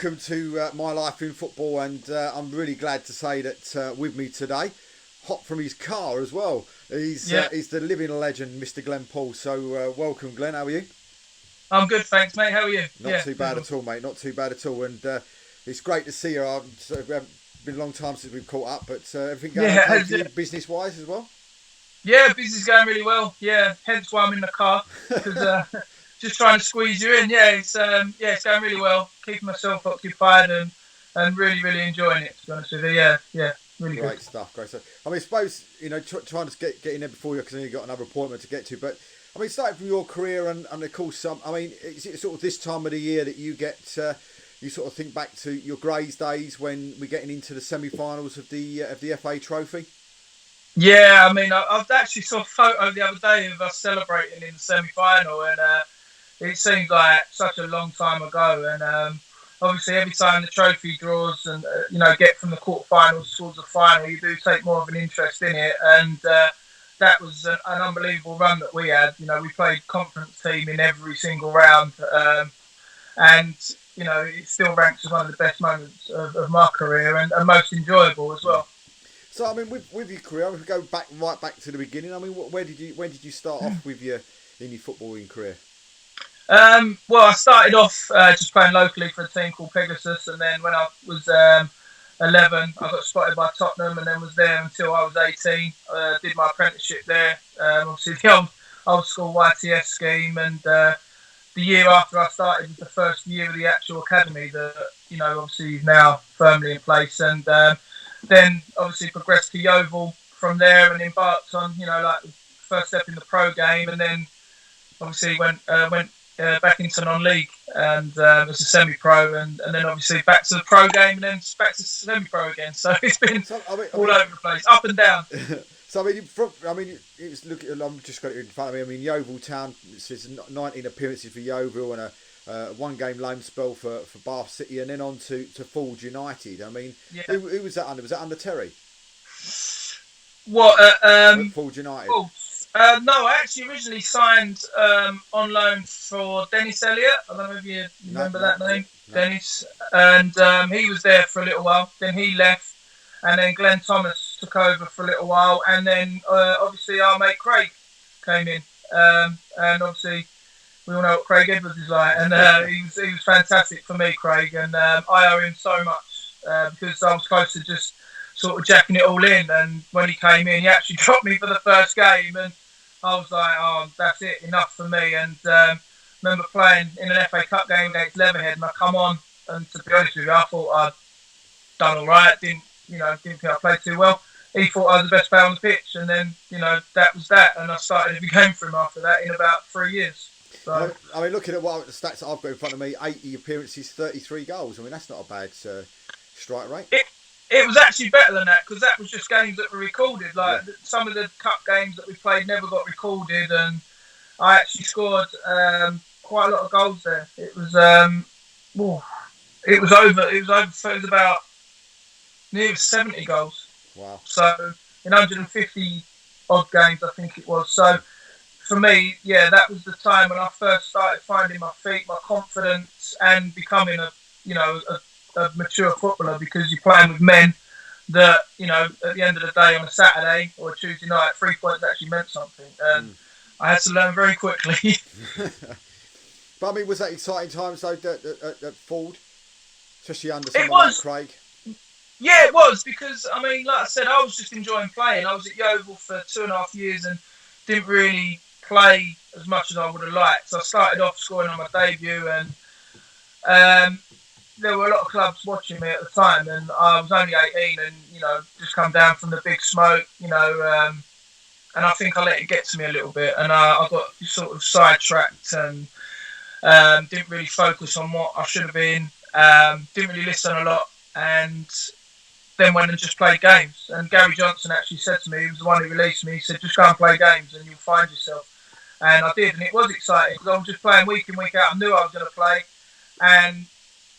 welcome to My Life in Football, and I'm really glad to say that with me today, hot from his car as well, he's the living legend, Mr. Glen Poole. So welcome, Glenn. How are you? I'm good, thanks, mate. How are you? Not too bad at all, mate. Not too bad at all. And it's great to see you. It's been a long time since we've caught up, but everything going okay for you, business-wise as well? Yeah, business is going really well. Yeah, hence why I'm in the car, because just trying to squeeze you in. It's going really well. Keeping myself occupied and really enjoying it. To be honest with you, really great good. stuff. Great stuff. I mean, I suppose trying to get in there before you, because you've got another appointment to get to. But I mean, starting from your career and of course, I mean, is it sort of this time of the year that you get? You sort of think back to your Grays days when we're getting into the semi-finals of the FA Trophy. Yeah, I mean, I've actually saw a photo the other day of us celebrating in the semi-final, and it seems like such a long time ago. And obviously, every time the trophy draws and get from the quarterfinals towards the final, you do take more of an interest in it. And that was an unbelievable run that we had. We played conference team in every single round, and it still ranks as one of the best moments of my career and most enjoyable as well. So I mean, with your career, if we go right back to the beginning, I mean, when did you start off with your footballing career? Well, I started off just playing locally for a team called Pegasus, and then when I was 11, I got spotted by Tottenham, and then was there until I was 18. Did my apprenticeship there, obviously the old school YTS scheme, and the year after I started was the first year of the actual academy that obviously is now firmly in place, and then obviously progressed to Yeovil from there and embarked on like the first step in the pro game, and then obviously went back into non-league and as a semi-pro, and then obviously back to the pro game, and then back to semi-pro again. So it's been all over the place, up and down. So it's I'm just got it in front of me. I mean, Yeovil Town says 19 appearances for Yeovil and a one-game loan spell for Bath City, and then on to Forge United. I mean, who was that under? Was that under Terry? What? Forge United. No, I actually originally signed on loan for Dennis Elliott. I don't know if you remember that name, Dennis. And he was there for a little while. Then he left, and then Glenn Thomas took over for a little while, and then obviously our mate Craig came in, and obviously we all know what Craig Edwards is like, and he was fantastic for me, Craig, and I owe him so much because I was close to just sort of jacking it all in, and when he came in, he actually dropped me for the first game, and I was like, oh, that's it, enough for me. And remember playing in an FA Cup game against Leatherhead, and I come on, and to be honest with you, I thought I'd done all right. Didn't think I played too well. He thought I was the best player on the pitch, and then that was that, and I started every game for him after that in about 3 years. So, I mean, looking at the stats that I've got in front of me, 80 appearances, 33 goals. I mean, that's not a bad strike rate. It was actually better than that, because that was just games that were recorded. Like some of the cup games that we played never got recorded, and I actually scored quite a lot of goals there. It was about nearly 70 goals. Wow. So in 150 odd games, I think it was. So for me, that was the time when I first started finding my feet, my confidence, and becoming a mature footballer, because you're playing with men that, at the end of the day on a Saturday or a Tuesday night, 3 points actually meant something. And I had to learn very quickly. But I mean, was that exciting times though at Ford? Especially under someone like Craig? Yeah, it was, because, I mean, like I said, I was just enjoying playing. I was at Yeovil for 2.5 years and didn't really play as much as I would have liked. So I started off scoring on my debut, and there were a lot of clubs watching me at the time, and I was only 18 and, just come down from the big smoke, and I think I let it get to me a little bit, and I got sort of sidetracked and didn't really focus on what I should have been, didn't really listen a lot, and then went and just played games. And Gary Johnson actually said to me, he was the one who released me, he said, just go and play games and you'll find yourself. And I did, and it was exciting, because I was just playing week in, week out. I knew I was going to play, and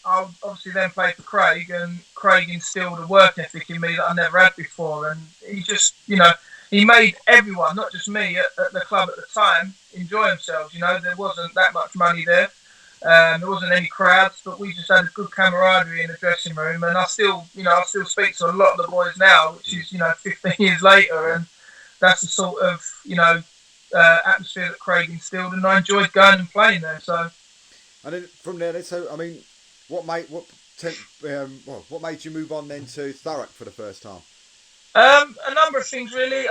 I obviously then played for Craig, and Craig instilled a work ethic in me that I never had before. And he just, he made everyone, not just me, at the club at the time, enjoy themselves. There wasn't that much money there. There wasn't any crowds, but we just had a good camaraderie in the dressing room. And I still speak to a lot of the boys now, which is 15 years later, and that's the sort of atmosphere that Craig instilled, and I enjoyed going and playing there. So, and then from there, so I mean, what made you move on then to Thurrock for the first time? A number of things really.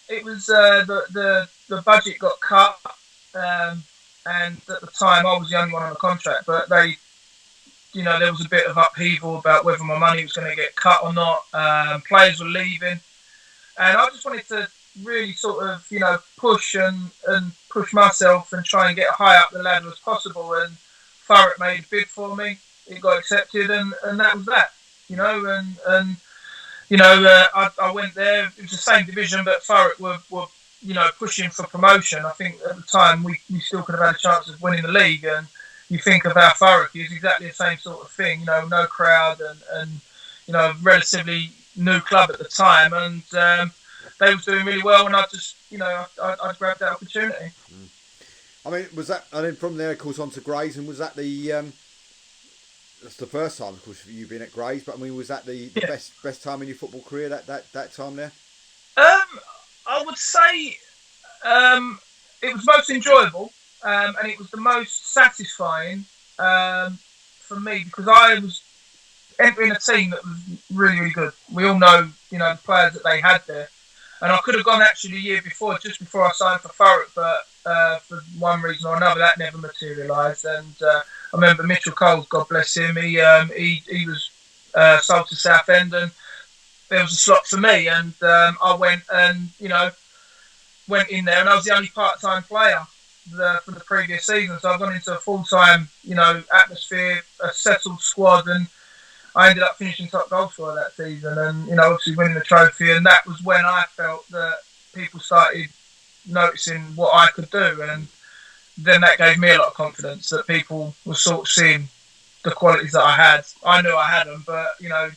It was the budget got cut, and at the time I was the only one on the contract. But there was a bit of upheaval about whether my money was going to get cut or not. Players were leaving, and I just wanted to really sort of push and push myself and try and get high up the ladder as possible. And Thurrock made a bid for me. It got accepted, and that was that. I went there. It was the same division, but Thurrock were pushing for promotion. I think at the time we still could have had a chance of winning the league. And you think of our Thurrock is exactly the same sort of thing. No crowd and relatively new club at the time, and they was doing really well. And I just I grabbed that opportunity. I mean, was that, and then from there, of course, on to Grays, and was that that's the first time, of course, for you being at Grays, but I mean, was that the best time in your football career, that time there? I would say it was most enjoyable, and it was the most satisfying for me, because I was entering a team that was really, really good. We all know, the players that they had there, and I could have gone actually the year before, just before I signed for Thurrock, but for one reason or another, that never materialised. And I remember Mitchell Coles, God bless him, he was sold to Southend, and there was a slot for me, and I went and went in there, and I was the only part-time player for the previous season, so I've gone into a full-time atmosphere, a settled squad, and I ended up finishing top goal scorer that season, and obviously winning the trophy. And that was when I felt that people started noticing what I could do, and then that gave me a lot of confidence that people were sort of seeing the qualities that I had. I knew I had them, but your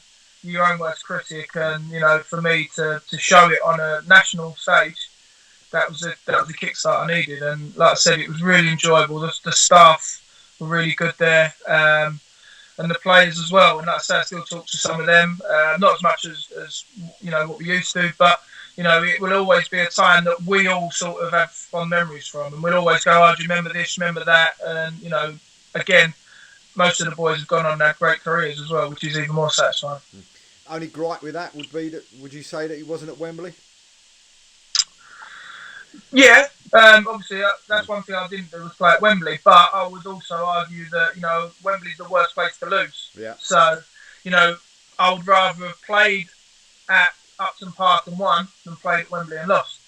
own worst critic, and for me to show it on a national stage, that was the kickstart I needed. And like I said, it was really enjoyable. The staff were really good there, and the players as well. And like I say, I still talk to some of them, not as much as what we used to, but it will always be a time that we all sort of have fond memories from, and we'll always go, "Oh, do you remember this? Remember that?" And again, most of the boys have gone on to have great careers as well, which is even more satisfying. Only gripe with that would be that, would you say that he wasn't at Wembley? Yeah, obviously that's one thing I didn't do, was play at Wembley, but I would also argue that Wembley's the worst place to lose. Yeah. So I would rather have played at Upton Park and won than played at Wembley and lost.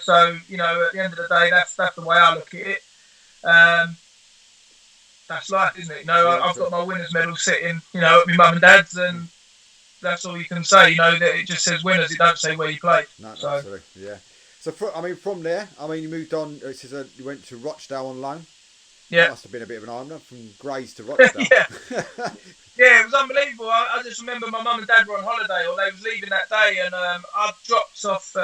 So at the end of the day, that's the way I look at it. That's life, isn't it? I've got my winners' medal sitting at my mum and dad's, and that's all you can say. That it just says winners. It don't say where you played. No, so. Absolutely, yeah. So from there, you moved on. It says you went to Rochdale on loan. Yeah, that must have been a bit of an eye-opener from Grays to Rochdale. Yeah, it was unbelievable. I just remember my mum and dad were on holiday, or they was leaving that day, and I dropped off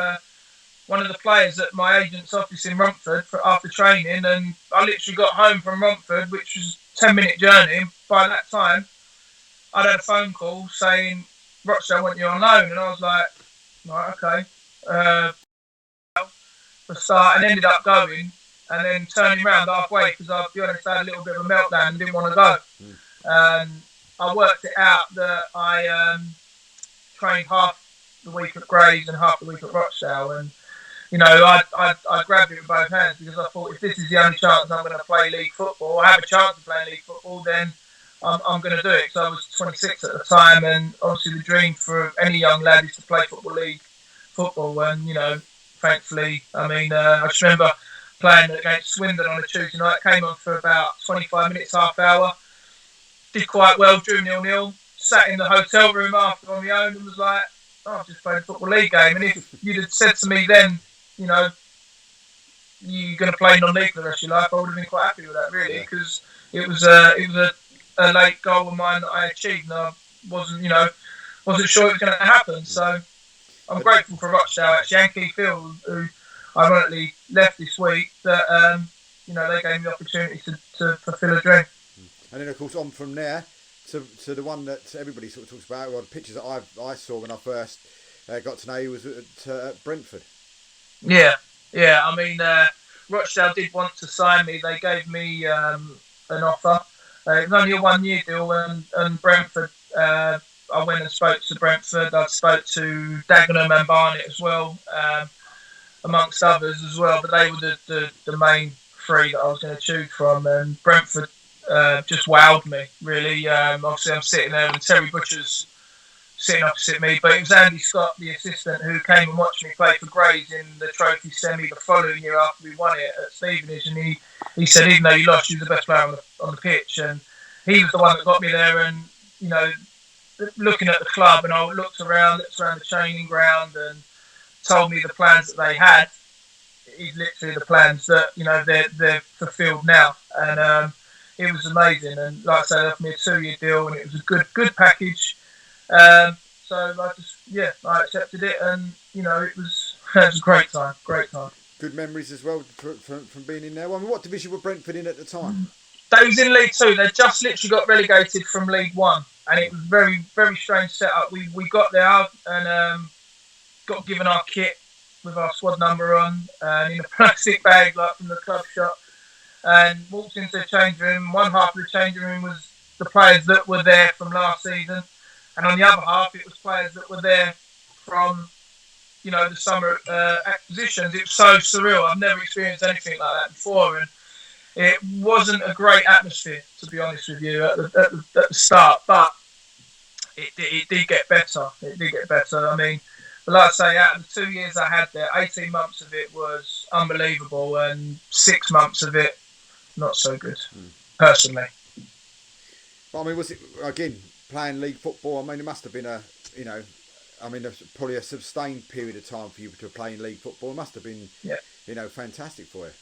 one of the players at my agent's office in Romford after training, and I literally got home from Romford, which was a 10-minute journey. By that time, I'd had a phone call saying Rochdale want you on loan, and I was like, right, okay. For a start, and ended up going, and then turning around halfway, because I'll be honest, I had a little bit of a meltdown and didn't want to go. I worked it out that I trained half the week at Grays and half the week at Rochdale, and I grabbed it with both hands, because I thought, if this is the only chance I'm going to play league football, or have a chance of playing league football, then I'm going to do it. So I was 26 at the time, and obviously the dream for any young lad is to play football league football, and thankfully, I just remember playing against Swindon on a Tuesday night. Came on for about 25 minutes, half hour. Did quite well, drew 0-0. Sat in the hotel room after on my own and was like, I've just played a football league game. And if you'd have said to me then, you're going to play non-league for the rest of your life, I would have been quite happy with that, really, because it was a late goal of mine that I achieved, and I wasn't sure it was going to happen. So I'm grateful for Rochdale, actually, and Keith Hill, who ironically left this week, that they gave me the opportunity to fulfil a dream. And then of course on from there to the one that everybody sort of talks about, well, the pictures that I saw when I first got to know you was at Brentford. Yeah. I mean, Rochdale did want to sign me. They gave me an offer. It was only a 1-year deal, and Brentford. I went and spoke to Brentford. I spoke to Dagenham and Barnet as well, amongst others as well. But they were the main three that I was going to choose from. And Brentford just wowed me, really. Obviously, I'm sitting there and Terry Butcher's sitting opposite me. But it was Andy Scott, the assistant, who came and watched me play for Grays in the trophy semi the following year after we won it at Stevenage. And he said, even though you lost, you were the best player on the pitch. And he was the one that got me there. And, you know, looking at the club, and I looked around the training ground and told me the plans that they had. Is literally the plans that, you know, they're fulfilled now. And it was amazing. And like I said, they offered me a 2-year deal, and it was a good package. So I accepted it, and you know, it was a great time. Good memories as well from being in there. I mean, what division were Brentford in at the time? They was in League 2. They just literally got relegated from League 1, and it was very, very strange setup. We got there and got given our kit with our squad number on, and in a plastic bag like from the club shop, and walked into the change room. One half of the changing room was the players that were there from last season. And on the other half, it was players that were there from, you know, the summer acquisitions. It was so surreal. I've never experienced anything like that before. And it wasn't a great atmosphere, to be honest with you, at the start. But it did get better. I mean, but like I say, out of the 2 years I had there, 18 months of it was unbelievable. And 6 months of it, not so good, personally. Well, I mean, was it, again, playing league football? I mean, it must have been probably a sustained period of time for you to play in league football. It must have been, fantastic for you.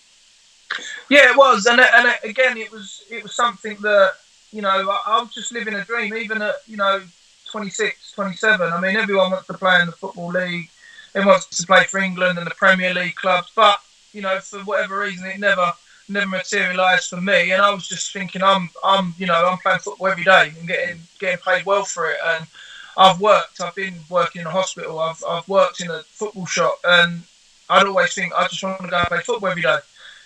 Yeah, it was, and again, it was something that, you know, I was just living a dream. Even at, you know, 26, 27. I mean, everyone wants to play in the football league. Everyone wants to play for England and the Premier League clubs, but you know, for whatever reason, it never materialised for me. And I was just thinking, I'm playing football every day and getting paid well for it. And I've been working in a hospital. I've worked in a football shop, and I'd always think I just want to go and play football every day.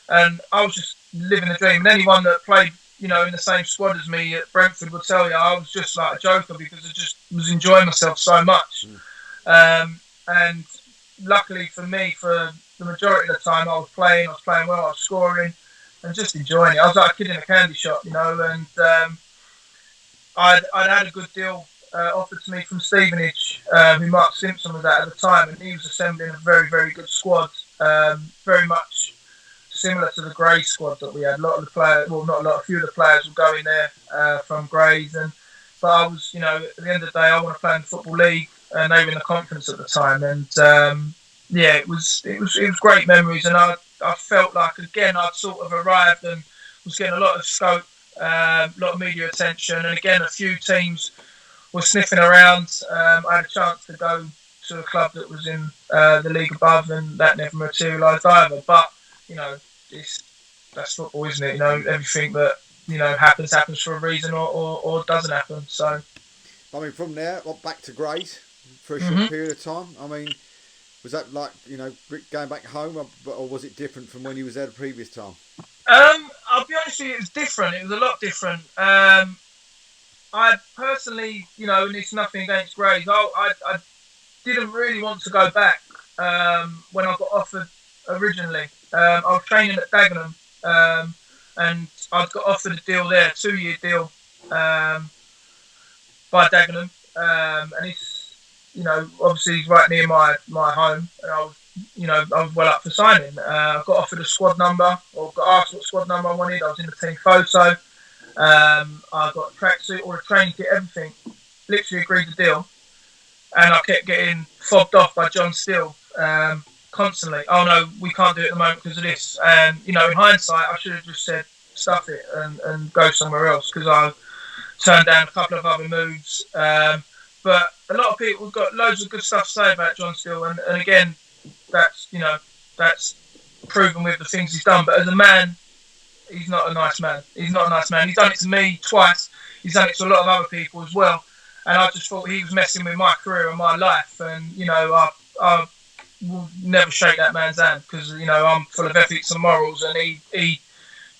And I was just living the dream. And anyone that played, you know, in the same squad as me at Brentford would tell you I was just like a joker because I just was enjoying myself so much. And luckily for me, for the majority of the time I was playing well, I was scoring and just enjoying it. I was like a kid in a candy shop, you know, and I'd had a good deal offered to me from Stevenage, who Mark Simpson was at the time, and he was assembling a very, very good squad, very much similar to the Grey squad that we had. A lot of the players, well, not a lot, a few of the players were going there from Greys, but I was, you know, at the end of the day, I want to play in the Football League, and they were in the conference at the time, and it was great memories, and I felt like, again, I'd sort of arrived and was getting a lot of scope, a lot of media attention, and again, a few teams were sniffing around. I had a chance to go to a club that was in the league above, and that never materialised either. But, you know, that's football, isn't it? You know, everything that, you know, happens for a reason or doesn't happen. So, I mean, from there, back to Grays for a short period of time. I mean, was that like, you know, going back home, or was it different from when you was there the previous time? I'll be honest with you, it was different. It was a lot different. I personally, you know, and it's nothing against Grays, I didn't really want to go back when I got offered originally. I was training at Dagenham, and I got offered a deal there, 2-year deal by Dagenham, and it's, you know, obviously it's right near my home, and I was well up for signing. I got offered a squad number, or got asked what squad number I wanted. I was in the team photo. I got a tracksuit or a training kit, everything. Literally agreed the deal, and I kept getting fobbed off by John Steele constantly. Oh no, we can't do it at the moment because of this. And you know, in hindsight, I should have just said stuff it and go somewhere else, because I turned down a couple of other moves. But a lot of people have got loads of good stuff to say about John Steele, and again, that's proven with the things he's done. But as a man, he's not a nice man. He's not a nice man. He's done it to me twice. He's done it to a lot of other people as well. And I just thought he was messing with my career and my life. And, you know, I will never shake that man's hand because, you know, I'm full of ethics and morals. And he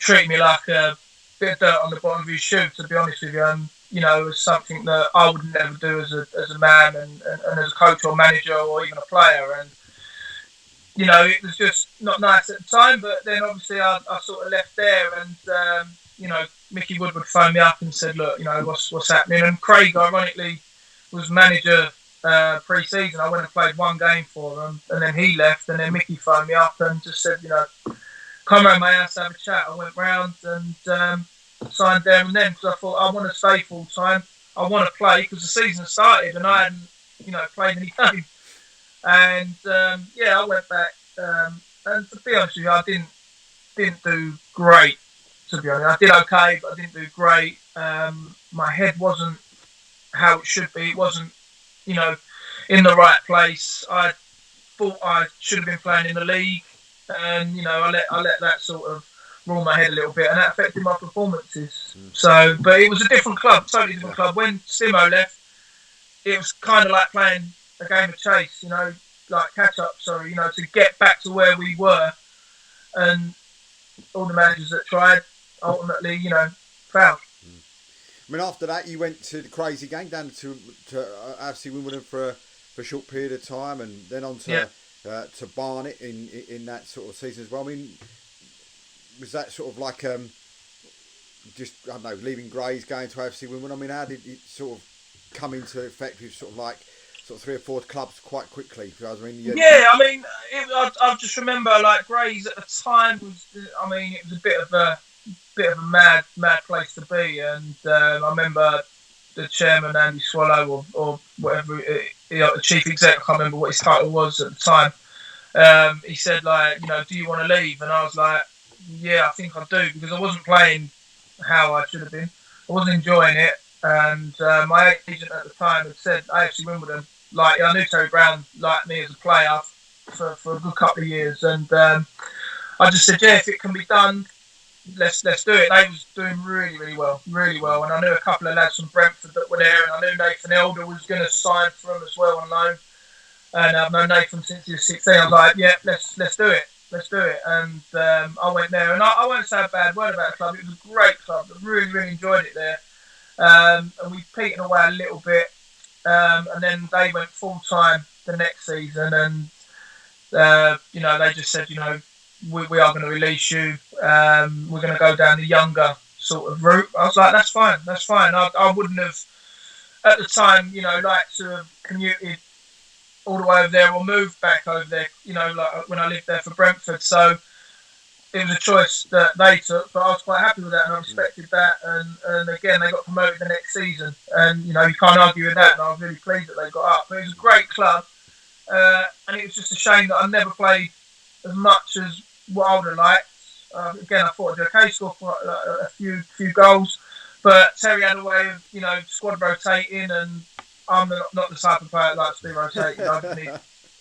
treated me like a bit of dirt on the bottom of his shoe, to be honest with you. And, you know, it was something that I would never do as a man and as a coach or manager or even a player. And, you know, it was just not nice at the time. But then obviously I sort of left there and, you know, Mickey Woodward phoned me up and said, look, you know, what's happening? And Craig, ironically, was manager pre-season. I went and played one game for him, and then he left, and then Mickey phoned me up and just said, you know, come round my house, have a chat. I went round and signed there and then because I thought I want to stay full time. I want to play because the season started and I hadn't, you know, played any games. And yeah, I went back. And to be honest with you, I didn't do great. To be honest, I did okay, but I didn't do great. My head wasn't how it should be. It wasn't, you know, in the right place. I thought I should have been playing in the league, and you know, I let that sort of rule my head a little bit, and that affected my performances. So, but it was a different club, totally different club. When Simo left, it was kind of like playing a game of chase, you know, like catch up. Sorry, you know, to get back to where we were, and all the managers that tried ultimately, you know, failed. I mean, after that, you went to the Crazy Gang down to AFC Wimbledon for a short period of time, and then on to Barnet in that sort of season as well. I mean, was that sort of like just, I don't know, leaving Grays, going to AFC Wimbledon? I mean, how did it sort of come into effect with sort of 3 or 4 clubs quite quickly? I mean, I mean, I just remember like Grays at the time was, I mean, it was a bit of a mad place to be, and I remember the chairman Andy Swallow or whatever, the chief exec, I can't remember what his title was at the time. He said like, you know, do you want to leave? And I was like, yeah, I think I do, because I wasn't playing how I should have been. I wasn't enjoying it, and my agent at the time had said AFC Wimbledon, like, I knew Terry Brown liked me as a player for a good couple of years, and I just said, yeah, if it can be done, let's do it. They was doing really well, and I knew a couple of lads from Brentford that were there, and I knew Nathan Elder was going to sign for them as well on loan, and I've known Nathan since he was 16. I was like, yeah, let's do it, and I went there, and I won't say a bad word about the club. It was a great club. I really enjoyed it there, and we petered away a little bit, and then they went full time the next season, and you know, they just said, you know, we are going to release you. We're going to go down the younger sort of route. I was like, that's fine. I wouldn't have, at the time, you know, liked to have commuted all the way over there or moved back over there, you know, like when I lived there for Brentford. So it was a choice that they took, but I was quite happy with that, and I respected that. And again, they got promoted the next season, and you know, you can't argue with that. And I was really pleased that they got up. But it was a great club, and it was just a shame that I never played as much as what I would have liked. Again, I thought I'd do okay, score a few goals, but Terry had a way of, you know, squad rotating, and I'm not the type of player that likes to be rotating.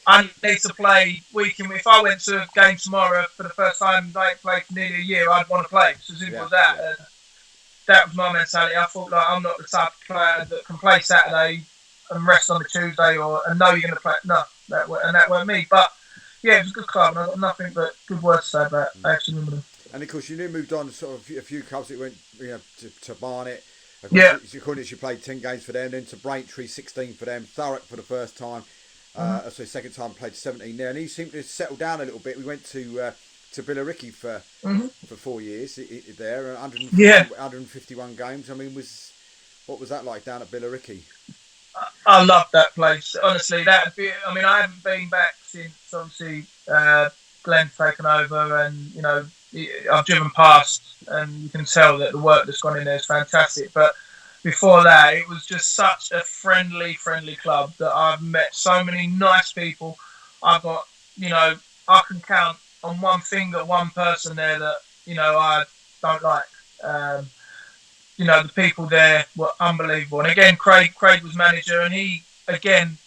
I need to play week in. If I went to a game tomorrow for the first time, they played for nearly a year, I'd want to play. It's as simple as that. Yeah. And that was my mentality. I thought, like, I'm not the type of player that can play Saturday and rest on the Tuesday, and know you're going to play. No, that weren't me. But yeah, it was a good club, and I've got nothing but good words to say about AFC Wimbledon. And of course, you moved on to sort of a few clubs that went, you know, to Barnet. Yeah. According to you played 10 games for them, then to Braintree, 16 for them, Thurrock for the first time. So second time played 17 there, and he seemed to settle down a little bit. We went to Billericay for 4 years there, 151 games. I mean, what was that like down at Billericay? I love that place. Honestly, I haven't been back since obviously Glenn's taken over, and you know, I've driven past, and you can tell that the work that's gone in there is fantastic. But before that, it was just such a friendly club that I've met so many nice people. I've got, you know, I can count on one finger one person there that, you know, I don't like. You know, the people there were unbelievable. And again, Craig was manager, and he, again,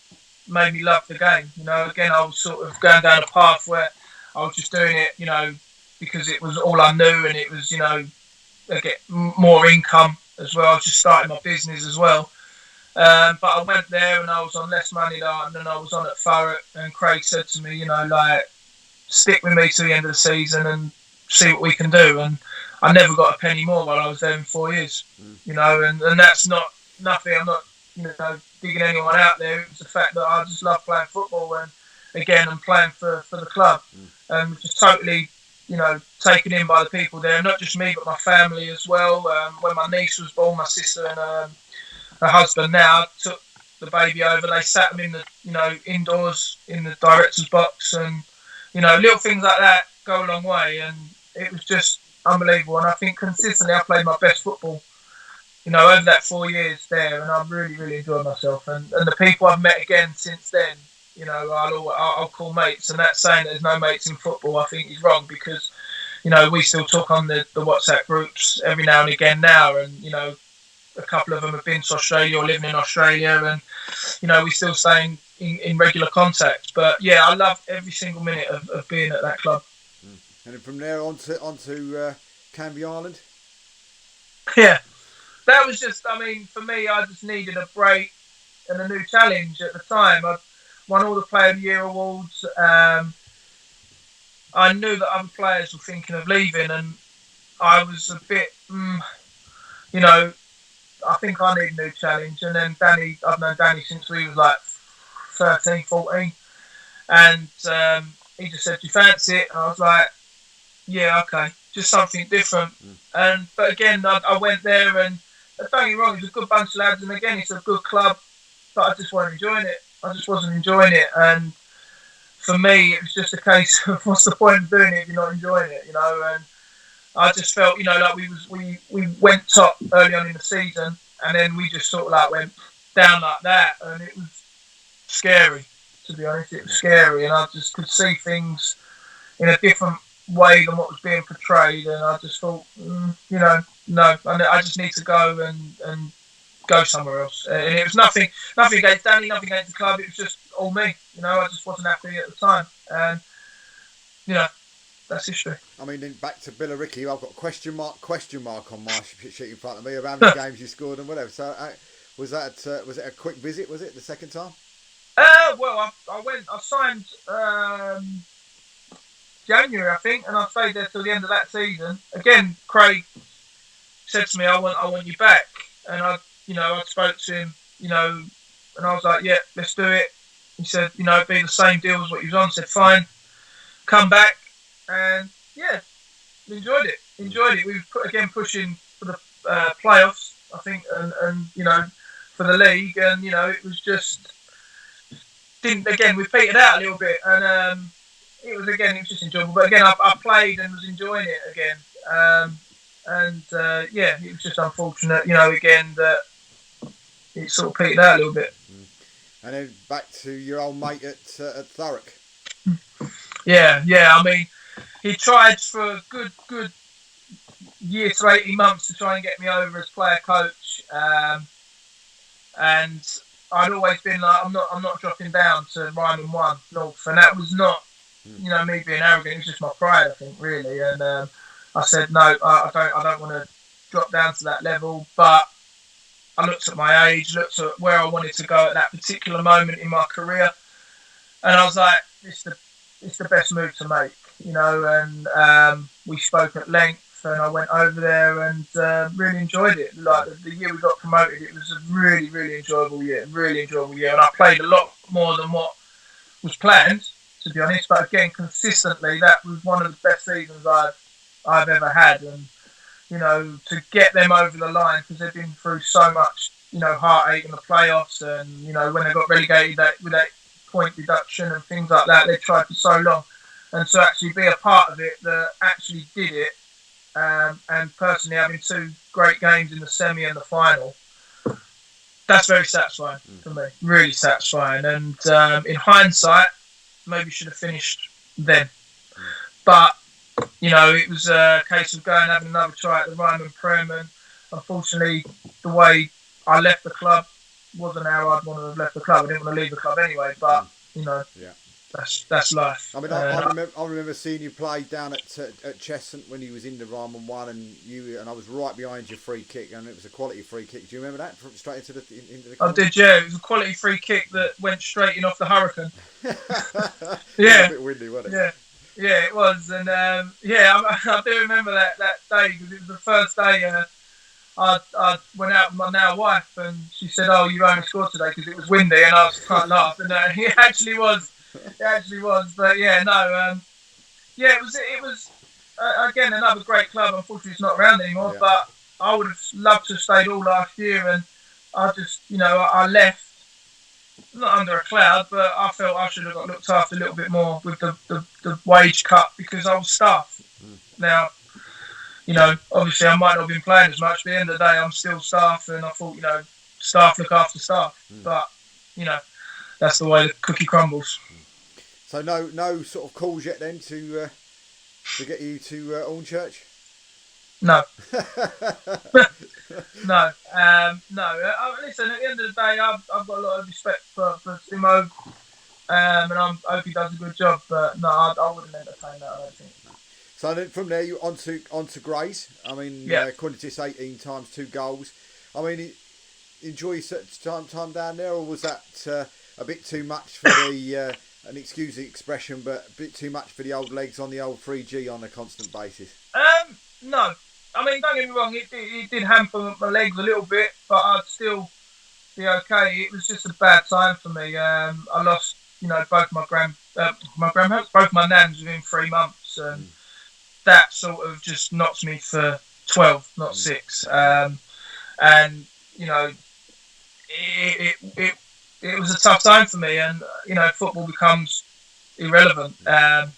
made me love the game. You know, again, I was sort of going down a path where I was just doing it, you know, because it was all I knew, and it was, I get more income as well. I was just starting my business as well. But I went there and I was on less money than I was on at Thurrock. And Craig said to me, stick with me to the end of the season and see what we can do. And I never got a penny more while I was there in 4 years. And that's not nothing. I'm not, digging anyone out there. It was the fact that I just love playing football and playing for the club. And just totally, taken in by the people there. Not just me, but my family as well. When my niece was born, my sister and her husband now took the baby over. They sat them in the, indoors in the director's box, and little things like that go a long way. And it was just unbelievable. And I think consistently I played my best football, over that 4 years there, and I really, really enjoyed myself. And the people I've met again since then, I'll call mates. And that saying that there's no mates in football, I think is wrong, because we still talk on the WhatsApp groups every now and again now, and a couple of them have been to Australia or living in Australia, and we still stay in regular contact. But yeah, I love every single minute of being at that club. And then from there on to Canvey Island. Yeah, that was just, for me, I just needed a break and a new challenge at the time. I won all the Player of the Year awards. I knew that other players were thinking of leaving, and I was a bit, I think I need a new challenge. And then Danny, I've known Danny since we was like 13, 14. And he just said, do you fancy it? And I was like, yeah, okay. Just something different. But again, I went there, and don't get me wrong, it was a good bunch of lads. And again, it's a good club, but I just wasn't enjoying it. And for me, it was just a case of what's the point of doing it if you're not enjoying it, And I just felt, like we went top early on in the season, and then we just sort of like went down like that, and it was scary, to be honest. It was scary, and I just could see things in a different way than what was being portrayed, and I just thought, no, I just need to go and go somewhere else. And it was nothing against Danny, nothing against the club. It was just all me, I just wasn't happy at the time, and that's history. Then back to Billericay, I've got a question mark on my sheet in front of me of how many games you scored and whatever. So was it a quick visit? Was it the second time? Well, I signed January, I think, and I stayed there till the end of that season. Again, Craig said to me, I want you back, and I spoke to him, and I was like, yeah, let's do it. He said, it'd be the same deal as what you was on. I said, fine, come back. And yeah, enjoyed it. We were pushing for the playoffs, I think, and for the league, and it was just we petered out a little bit, and it was just enjoyable. But again, I played and was enjoying it again, it was just unfortunate, again that it sort of petered out a little bit. And then back to your old mate at Thurrock. Yeah. He tried for a good year to 18 months to try and get me over as player coach, and I'd always been like, I'm not dropping down to Ryman 1 North, and that was not, me being arrogant. It was just my pride, I think, really. And I said no, I don't want to drop down to that level. But I looked at my age, looked at where I wanted to go at that particular moment in my career, and I was like, it's the best move to make. And we spoke at length, and I went over there and really enjoyed it. Like the year we got promoted, it was a really, really enjoyable year, and I played a lot more than what was planned, to be honest. But again, consistently, that was one of the best seasons I've ever had, and to get them over the line, because they've been through so much, heartache in the playoffs, and when they got relegated with that point deduction and things like that, they tried for so long. And to actually be a part of it that actually did it, and personally having 2 great games in the semi and the final, that's very satisfying for me. Really satisfying. And in hindsight, maybe should have finished then. But, it was a case of going and having another try at the Ryman Prem, and unfortunately, the way I left the club wasn't how I'd want to have left the club. I didn't want to leave the club anyway, but, Yeah. that's life. I mean, I remember seeing you play down at Cheshunt when you was in the Ryman one, and I was right behind your free kick, and it was a quality free kick. Do you remember that? Straight into the corner? I did, yeah. It was a quality free kick that went straight in off the Hurricane. Yeah, a bit windy, wasn't it? Yeah, it was, and I do remember that day because it was the first day. I went out with my now wife, and she said, "Oh, you only scored today because it was windy," and I was quite laughing. It actually was. It actually was, but it was again another great club. Unfortunately, it's not around anymore. Yeah. But I would have loved to have stayed all last year, and I just, I left not under a cloud, but I felt I should have got looked after a little bit more with the wage cut because I was staff. Now, obviously I might not have been playing as much, but at the end of the day, I'm still staff, and I thought, staff look after staff. But, that's the way the cookie crumbles. So no sort of calls yet then to get you to Hornchurch? No. No. Listen, at the end of the day, I've got a lot of respect for Simo, and I hope he does a good job. But no, I wouldn't entertain that, I don't think. So then from there, you onto Grays. I mean, according to this, 18 times 2 goals. I mean, enjoy time down there, or was that a bit too much for the, and excuse the expression, but a bit too much for the old legs on the old 3G on a constant basis? No. I mean, don't get me wrong, it did hamper my legs a little bit, but I'd still be okay. It was just a bad time for me. I lost, both both my nans within 3 months, and that sort of just knocked me for 12, not 6. And it was a tough time for me, and football becomes irrelevant. And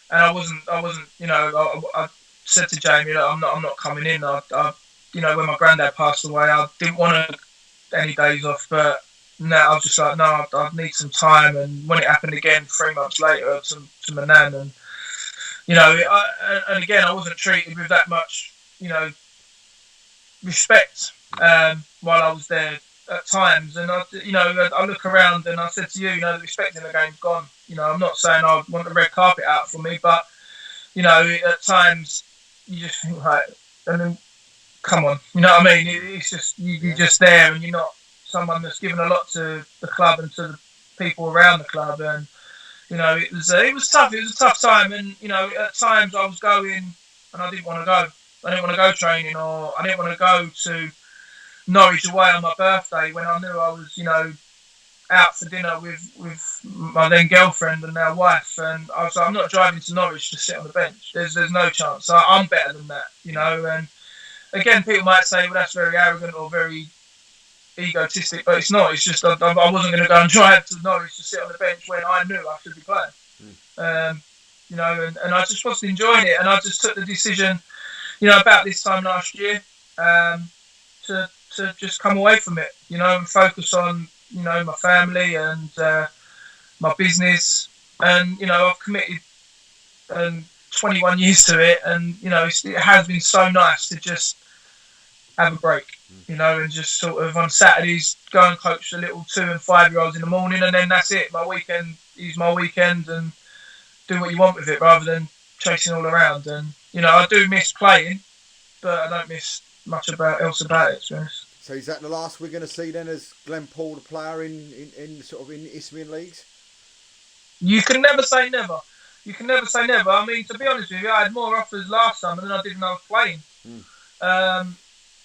I wasn't. I said to Jamie, I'm not coming in. I when my granddad passed away, I didn't want any days off, but now I was just like, no, I need some time. And when it happened again 3 months later to my nan, and and again, I wasn't treated with that much, respect while I was there at times. And I look around and I said to you, the respect in the game's gone. I'm not saying I want the red carpet out for me, but at times you just think, like, I mean, come on, you know what I mean? It's just you're just there, and you're not someone that's given a lot to the club and to the people around the club. And it was tough. It was a tough time, and at times I was going and I didn't want to go. I didn't want to go training, or I didn't want to go to Norwich away on my birthday when I knew I was, out for dinner with my then girlfriend and now wife, and I was like, I'm not driving to Norwich to sit on the bench. There's no chance. I'm better than that, And again, people might say, well, that's very arrogant or very egotistic, but it's not. It's just I wasn't going to go and drive to Norwich to sit on the bench when I knew I should be playing. And I just wasn't enjoying it, and I just took the decision, about this time last year, to just come away from it, and focus on my family and my business, and I've committed 21 years to it, and it has been so nice to just have a break, and just sort of on Saturdays go and coach the little 2 and 5 year olds in the morning, and then that's it. My weekend is my weekend, and do what you want with it rather than chasing all around. And I do miss playing, but I don't miss much else about it, to be honest. So is that the last we're going to see then as Glen Poole, the player in sort of in Isthmian leagues? You can never say never. I mean, to be honest with you, I had more offers last summer than I did when I was playing.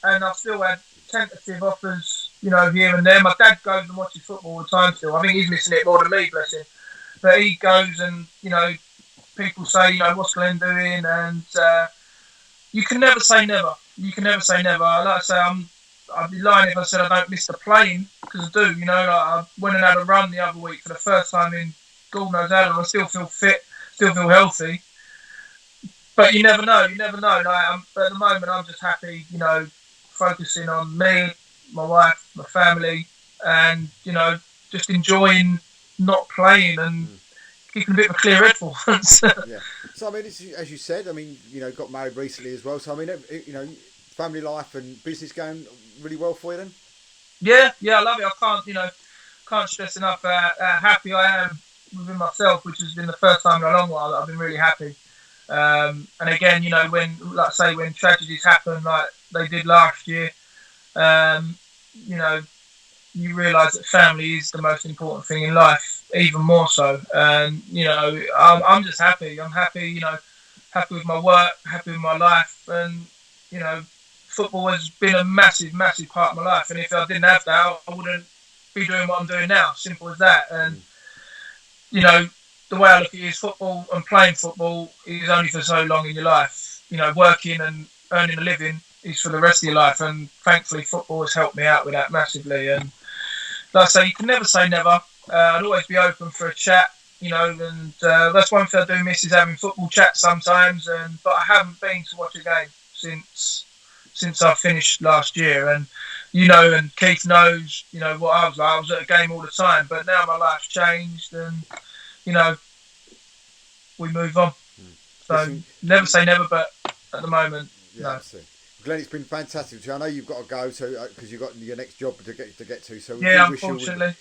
And I've still had tentative offers, here and there. My dad goes and watches football all the time still. I think he's missing it more than me, bless him. But he goes and, people say, what's Glenn doing? And you can never say never. Like I say, I'd be lying if I said I don't miss the playing, because I do. I went and had a run the other week for the first time in God knows how long. I still feel fit, still feel healthy. But you never know. Like, at the moment, I'm just happy, focusing on me, my wife, my family, and, just enjoying not playing and keeping a bit of a clear head for once. Yeah. So, I mean, as you said, got married recently as well. So, I mean, family life and business going really well for you then? Yeah, I love it. I can't stress enough how happy I am within myself, which has been the first time in a long while that I've been really happy. And again, when, like I say, when tragedies happen like they did last year, um, you know, you realise that family is the most important thing in life, even more so. And I'm just happy. I'm happy. Happy with my work, happy with my life, and you know, football has been a massive, massive part of my life. And if I didn't have that, I wouldn't be doing what I'm doing now. Simple as that. And the way I look at it is football and playing football is only for so long in your life. Working and earning a living is for the rest of your life. And thankfully, football has helped me out with that massively. And like I say, you can never say never. I'd always be open for a chat, and that's one thing I do miss is having football chats sometimes. But I haven't been to watch a game since I finished last year. And and Keith knows, what I was like. I was at a game all the time, but now my life's changed, and we move on. So Listen, never say never, but at the moment, yeah, no. absolutely. Glenn, it's been fantastic. I know you've got to go, so because you've got your next job to get to. So we Yeah, do wish unfortunately.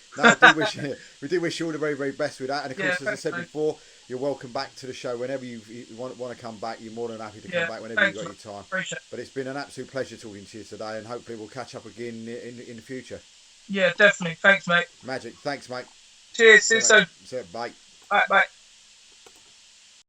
we do wish you all the very, very best with that. And of course, as I said mate. before, you're welcome back to the show whenever you want to come back. You're more than happy to come back whenever you've got your time. Appreciate it. But it's been an absolute pleasure talking to you today, and hopefully we'll catch up again in the future. Yeah, definitely. Thanks, mate. Magic. Thanks, mate. Cheers. See you soon. Bye. Bye.